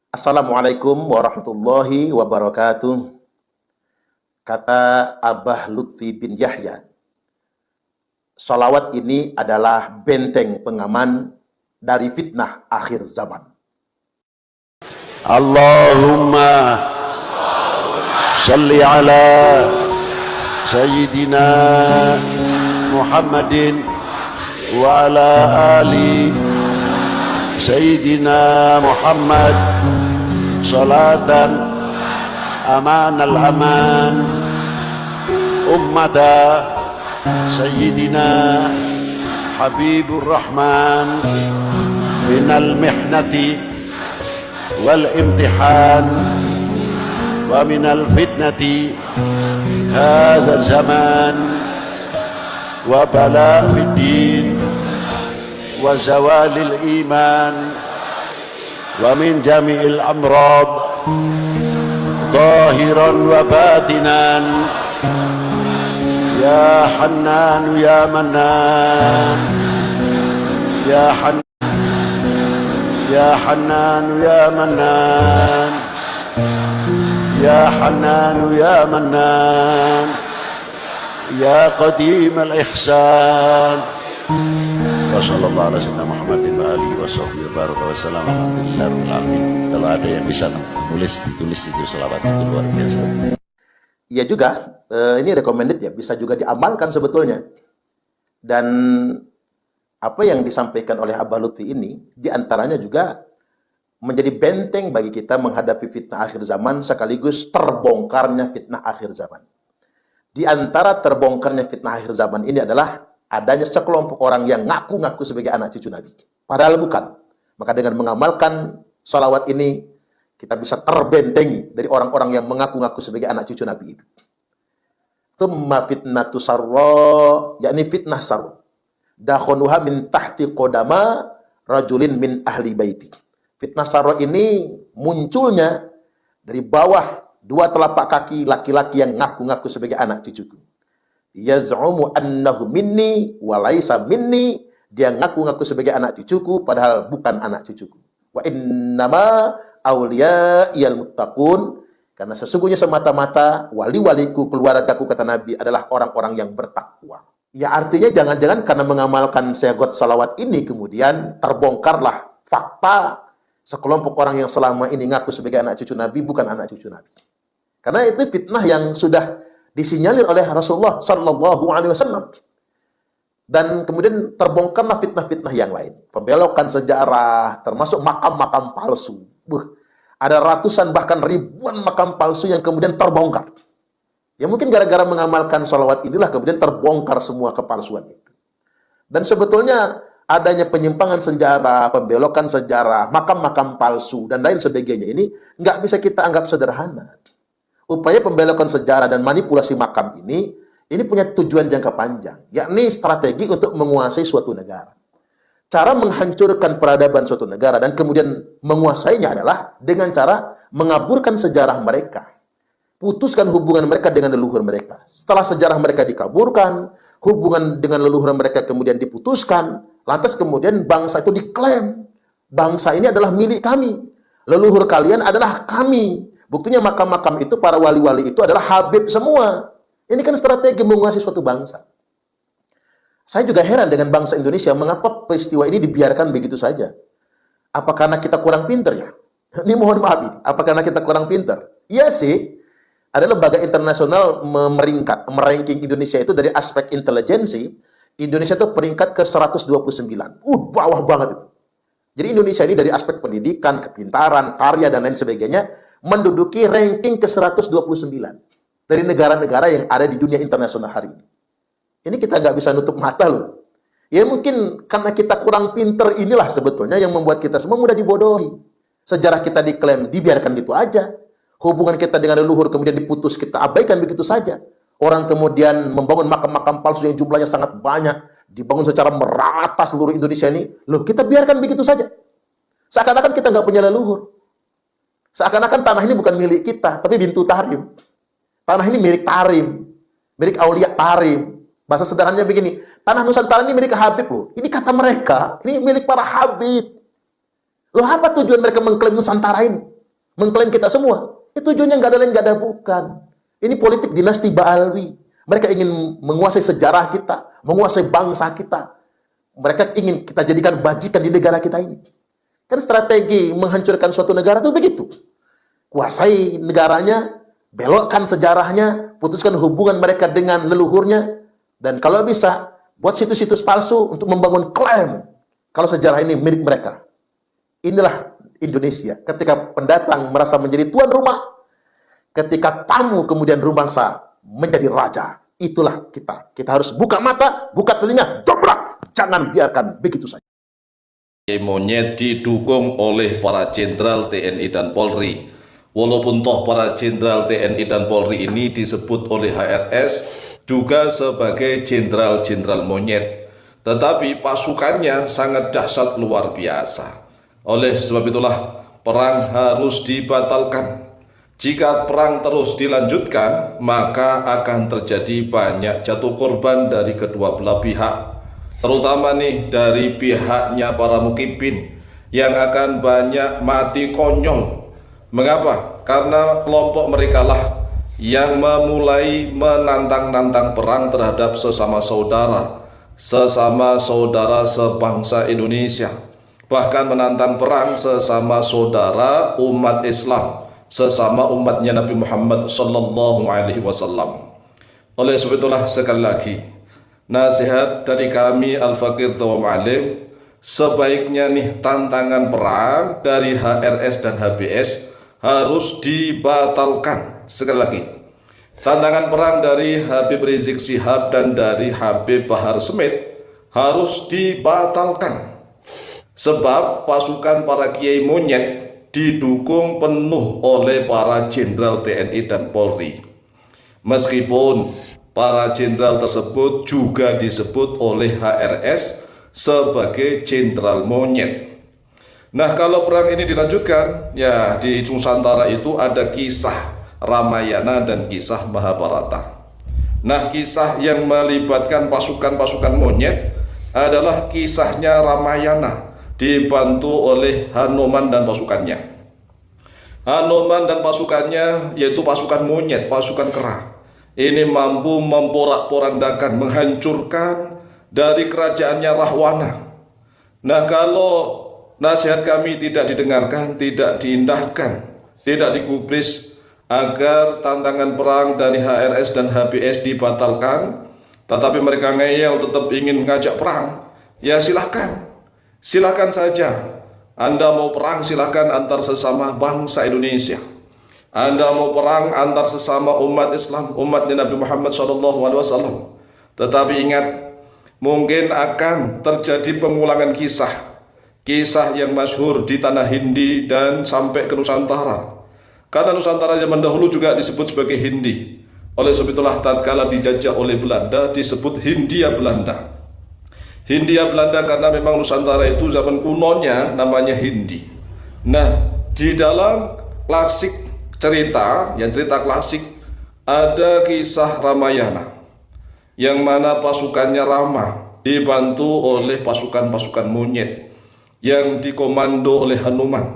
Assalamualaikum warahmatullahi wabarakatuh. Kata Abah Lutfi bin Yahya, salawat ini adalah benteng pengaman dari fitnah akhir zaman. Allahumma salli ala Sayyidina Muhammadin wa ala ali Sayyidina Muhammad salatan amanal aman ummata Sayyidina Habibur Rahman minal mihnati wal imtihan wa minal fitnati hadha zaman wa bala fid din wa zawalil iman wa min jami'il amrad zahiran wa batinan ya Hannan ya Mannan ya Hannan ya Hannan ya Mannan ya Hannan ya Mannan ya Qadim al-Ihsan wa sallallahu alaihi wasallam Muhammadin wa alihi wa sahbihi baraka wa salam. Alhamdulillahirrahmanirrahim. Kalau ada yang bisa ditulis itu selawat itu luar biasa. Iya juga, ini recommended ya, bisa juga diamalkan sebetulnya. Dan apa yang disampaikan oleh Abah Lutfi ini, diantaranya juga menjadi benteng bagi kita menghadapi fitnah akhir zaman, sekaligus terbongkarnya fitnah akhir zaman. Di antara terbongkarnya fitnah akhir zaman ini adalah adanya sekelompok orang yang ngaku-ngaku sebagai anak cucu Nabi. Padahal bukan. Maka dengan mengamalkan salawat ini, kita bisa terbentengi dari orang-orang yang mengaku-ngaku sebagai anak cucu Nabi itu. Thumma fitnatu sarra, yakni fitnah sarra. Dakhonuha min tahti qodama rajulin min ahli baiti. Fitnah sarra ini munculnya dari bawah dua telapak kaki laki-laki yang ngaku-ngaku sebagai anak cucuku. Yaz'umu annahu minni wa laisa minni. Dia ngaku-ngaku sebagai anak cucuku padahal bukan anak cucuku. Wa innama awliya'iyal muttaqun, karena sesungguhnya semata-mata wali-waliku, keluargaku, kata Nabi, adalah orang-orang yang bertakwa. Ya artinya jangan-jangan karena mengamalkan segot salawat ini kemudian terbongkarlah fakta sekelompok orang yang selama ini ngaku sebagai anak cucu Nabi bukan anak cucu Nabi. Karena itu fitnah yang sudah disinyalir oleh Rasulullah Sallallahu Alaihi Wasallam. Dan kemudian terbongkarlah fitnah-fitnah yang lain. Pembelokan sejarah, termasuk makam-makam palsu. Ada ratusan bahkan ribuan makam palsu yang kemudian terbongkar. Ya mungkin gara-gara mengamalkan sholawat inilah kemudian terbongkar semua kepalsuan itu. Dan sebetulnya adanya penyimpangan sejarah, pembelokan sejarah, makam-makam palsu, dan lain sebagainya ini nggak bisa kita anggap sederhana. Upaya pembelokan sejarah dan manipulasi makam ini punya tujuan jangka panjang, yakni strategi untuk menguasai suatu negara. Cara menghancurkan peradaban suatu negara dan kemudian menguasainya adalah dengan cara mengaburkan sejarah mereka. Putuskan hubungan mereka dengan leluhur mereka. Setelah sejarah mereka dikaburkan, hubungan dengan leluhur mereka kemudian diputuskan, lantas kemudian bangsa itu diklaim. Bangsa ini adalah milik kami. Leluhur kalian adalah kami. Buktinya makam-makam itu, para wali-wali itu adalah habib semua. Ini kan strategi menguasai suatu bangsa. Saya juga heran dengan bangsa Indonesia, mengapa peristiwa ini dibiarkan begitu saja? Apa karena kita kurang pinter ya? Ini mohon maaf ini. Apa karena kita kurang pinter? Iya sih. Ada lembaga internasional meranking Indonesia itu dari aspek intelijensi. Indonesia itu peringkat ke 129. Bawah banget itu. Jadi Indonesia ini dari aspek pendidikan, kepintaran, karya, dan lain sebagainya, menduduki ranking ke 129 dari negara-negara yang ada di dunia internasional hari ini. Ini kita nggak bisa nutup mata loh. Ya mungkin karena kita kurang pinter inilah sebetulnya yang membuat kita semua mudah dibodohi. Sejarah kita diklaim, dibiarkan gitu aja. Hubungan kita dengan leluhur kemudian diputus, kita abaikan begitu saja. Orang kemudian membangun makam-makam palsu yang jumlahnya sangat banyak, dibangun secara merata seluruh Indonesia ini. Loh, kita biarkan begitu saja. Seakan-akan kita nggak punya leluhur. Seakan-akan tanah ini bukan milik kita, tapi Bintu Tarim. Tanah ini milik Tarim, milik Aulia Tarim. Bahasa sederhananya begini, tanah Nusantara ini milik Habib loh. Ini kata mereka, ini milik para Habib. Loh, apa tujuan mereka mengklaim Nusantara ini? mengklaim kita semua. Itu tujuannya nggak ada lain, nggak ada bukan. Ini politik dinasti Ba'alwi. Mereka ingin menguasai sejarah kita, menguasai bangsa kita. Mereka ingin kita jadikan bajikan di negara kita ini. Kan strategi menghancurkan suatu negara itu begitu. Kuasai negaranya, belokkan sejarahnya, putuskan hubungan mereka dengan leluhurnya, dan kalau bisa, buat situs-situs palsu untuk membangun klaim kalau sejarah ini milik mereka. Inilah Indonesia. Ketika pendatang merasa menjadi tuan rumah, ketika tamu kemudian bangsa menjadi raja. Itulah kita. Kita harus buka mata, buka telinga, dobrak. Jangan biarkan begitu saja. Monyet didukung oleh para jenderal TNI dan Polri. Walaupun toh para jenderal TNI dan Polri ini disebut oleh HRS juga sebagai jenderal-jenderal monyet, tetapi pasukannya sangat dahsyat luar biasa. Oleh sebab itulah perang harus dibatalkan. Jika perang terus dilanjutkan, maka akan terjadi banyak jatuh korban dari kedua belah pihak, terutama nih dari pihaknya para mukibin yang akan banyak mati konyol. Mengapa? Karena kelompok mereka lah yang memulai menantang-nantang perang terhadap sesama saudara sebangsa Indonesia, bahkan menantang perang sesama saudara umat Islam, sesama umatnya Nabi Muhammad Sallallahu Alaihi Wasallam. Oleh sebab itulah sekali lagi nasihat dari kami Al-Fakir Tua Ma'alim, sebaiknya nih tantangan perang dari HRS dan HBS harus dibatalkan. Sekali lagi, tantangan perang dari Habib Rizik Syihab dan dari Habib Bahar Smith harus dibatalkan, sebab pasukan para kiai monyet didukung penuh oleh para jenderal TNI dan Polri. Meskipun para jenderal tersebut juga disebut oleh HRS sebagai jenderal monyet. Nah, kalau perang ini dilanjutkan, ya di Nusantara itu ada kisah Ramayana dan kisah Mahabharata. Nah, kisah yang melibatkan pasukan-pasukan monyet adalah kisahnya Ramayana dibantu oleh Hanuman dan pasukannya. Hanuman dan pasukannya yaitu pasukan monyet, pasukan kera. Ini mampu memporak-porandakan, menghancurkan dari kerajaannya Rahwana. Nah, kalau nasihat kami tidak didengarkan, tidak diindahkan, tidak digubris agar tantangan perang dari HRS dan HBS dibatalkan, tetapi mereka ngeyel tetap ingin mengajak perang, ya silahkan saja. Anda mau perang silahkan antar sesama bangsa Indonesia. Anda mau perang antar sesama umat Islam, umatnya Nabi Muhammad SAW. Tetapi ingat, mungkin akan terjadi pengulangan kisah yang masyhur di tanah Hindi dan sampai ke Nusantara. Karena Nusantara zaman dahulu juga disebut sebagai Hindi. Oleh sebab itulah tatkala dijajah oleh Belanda disebut Hindia Belanda. Hindia Belanda karena memang Nusantara itu zaman kunonya namanya Hindi. Nah, di dalam klasik cerita klasik ada kisah Ramayana yang mana pasukannya Rama dibantu oleh pasukan-pasukan monyet yang dikomando oleh Hanuman.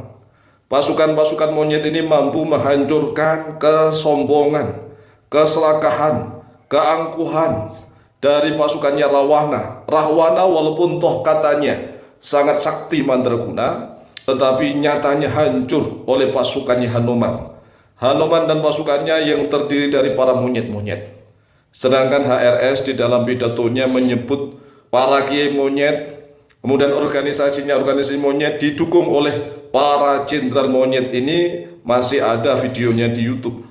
Pasukan-pasukan monyet ini mampu menghancurkan kesombongan, keserakahan, keangkuhan dari pasukannya Rahwana walaupun toh katanya sangat sakti mandraguna, tetapi nyatanya hancur oleh pasukannya Hanuman dan pasukannya yang terdiri dari para monyet-monyet. Sedangkan HRS di dalam pidatonya menyebut para kiai monyet, kemudian organisasi monyet didukung oleh para jenderal monyet. Ini masih ada videonya di YouTube.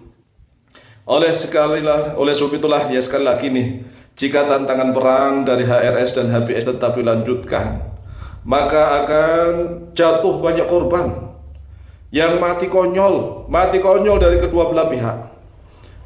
Oleh sebab itulah ya sekali lagi nih, jika tantangan perang dari HRS dan HBS tetap dilanjutkan, maka akan jatuh banyak korban yang mati konyol dari kedua belah pihak,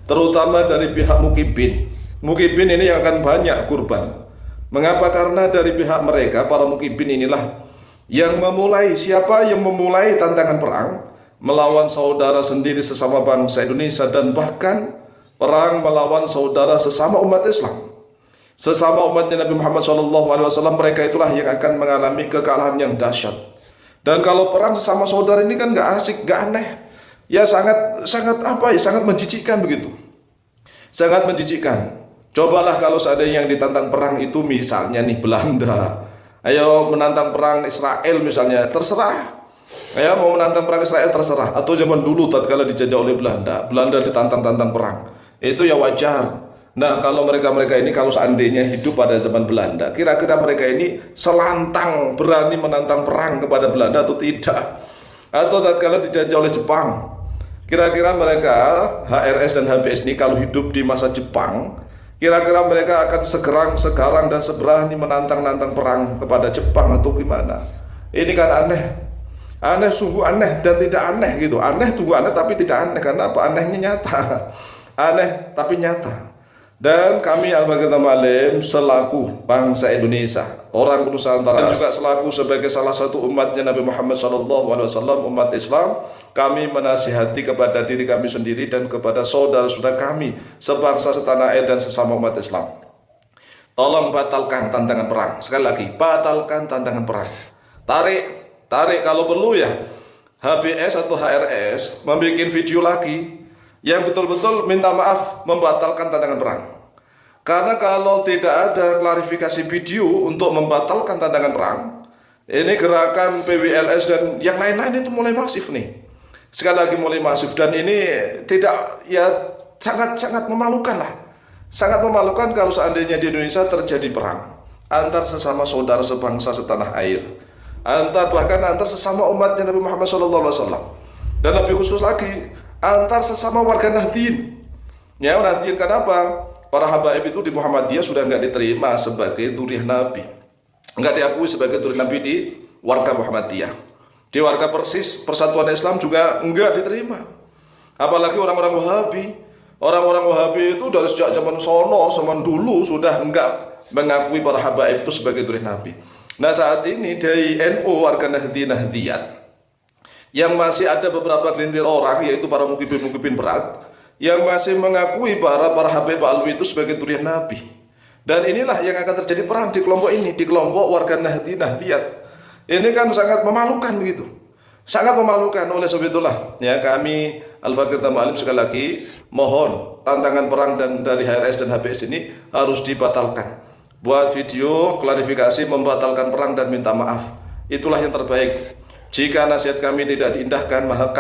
terutama dari pihak mukibin. Mukibin ini yang akan banyak korban. Mengapa? Karena dari pihak mereka, para mukibin inilah yang memulai. Siapa yang memulai tantangan perang melawan saudara sendiri sesama bangsa Indonesia, dan bahkan perang melawan saudara sesama umat Islam, sesama umatnya Nabi Muhammad SAW. Mereka itulah yang akan mengalami kekalahan yang dahsyat. Dan kalau perang sesama saudara ini kan gak asik, gak aneh. ya sangat apa ya, sangat menjijikkan begitu. Sangat menjijikkan. Cobalah kalau seandainya yang ditantang perang itu misalnya nih Belanda. Ayo menantang perang Israel misalnya, terserah. Ayo mau menantang perang Israel terserah. Atau zaman dulu tatkala dijajah oleh Belanda, Belanda ditantang-tantang perang. Itu ya wajar. Nah, kalau mereka-mereka ini kalau seandainya hidup pada zaman Belanda, kira-kira mereka ini selantang berani menantang perang kepada Belanda atau tidak? Atau tatkala dijajah oleh Jepang, kira-kira mereka HRS dan HBS ini kalau hidup di masa Jepang, kira-kira mereka akan segarang dan seberani menantang-nantang perang kepada Jepang atau gimana? Ini kan aneh. Aneh, sungguh aneh dan tidak aneh gitu. Aneh tunggu aneh tapi tidak aneh. Karena apa? Anehnya nyata. Aneh tapi nyata. Dan kami Al-Fakir Tamalim selaku bangsa Indonesia, orang Nusantara, dan juga selaku sebagai salah satu umatnya Nabi Muhammad SAW, umat Islam, kami menasihati kepada diri kami sendiri dan kepada saudara-saudara kami sebangsa setanah air dan sesama umat Islam. Tolong batalkan tantangan perang. Sekali lagi, batalkan tantangan perang. Tarik kalau perlu ya HBS atau HRS membuat video lagi yang betul-betul minta maaf membatalkan tantangan perang. Karena kalau tidak ada klarifikasi video untuk membatalkan tantangan perang, ini gerakan PWLS dan yang lain-lain itu mulai masif nih. Sekali lagi mulai masif, dan ini tidak, ya sangat memalukan lah. Sangat memalukan kalau seandainya di Indonesia terjadi perang antar sesama saudara sebangsa setanah air, bahkan antar sesama umatnya Nabi Muhammad SAW, dan lebih khusus lagi antar sesama warga Nahdien. Ya, Nahdien kenapa? Para habaib itu di Muhammadiyah sudah nggak diterima sebagai duriah Nabi, nggak diakui sebagai duriah Nabi di warga Muhammadiyah. Di warga Persis Persatuan Islam juga nggak diterima. Apalagi orang-orang Wahabi. Orang-orang Wahabi itu dari sejak zaman dulu sudah nggak mengakui para habaib itu sebagai duriah Nabi. Nah, saat ini dari NU warga Nahdiyat yang masih ada beberapa gelintir orang, yaitu para mukibin berat, yang masih mengakui para Habib Alwi itu sebagai duriah Nabi. Dan inilah yang akan terjadi perang di kelompok ini, di kelompok warga Nahdiyat. Ini kan sangat memalukan begitu. Sangat memalukan. Oleh sebab itulah ya kami Al-Fakir Tamalim sekali lagi mohon tantangan perang dan dari HRS dan HBS ini harus dibatalkan. Buat video klarifikasi membatalkan perang dan minta maaf. Itulah yang terbaik. Jika nasihat kami tidak diindahkan, maka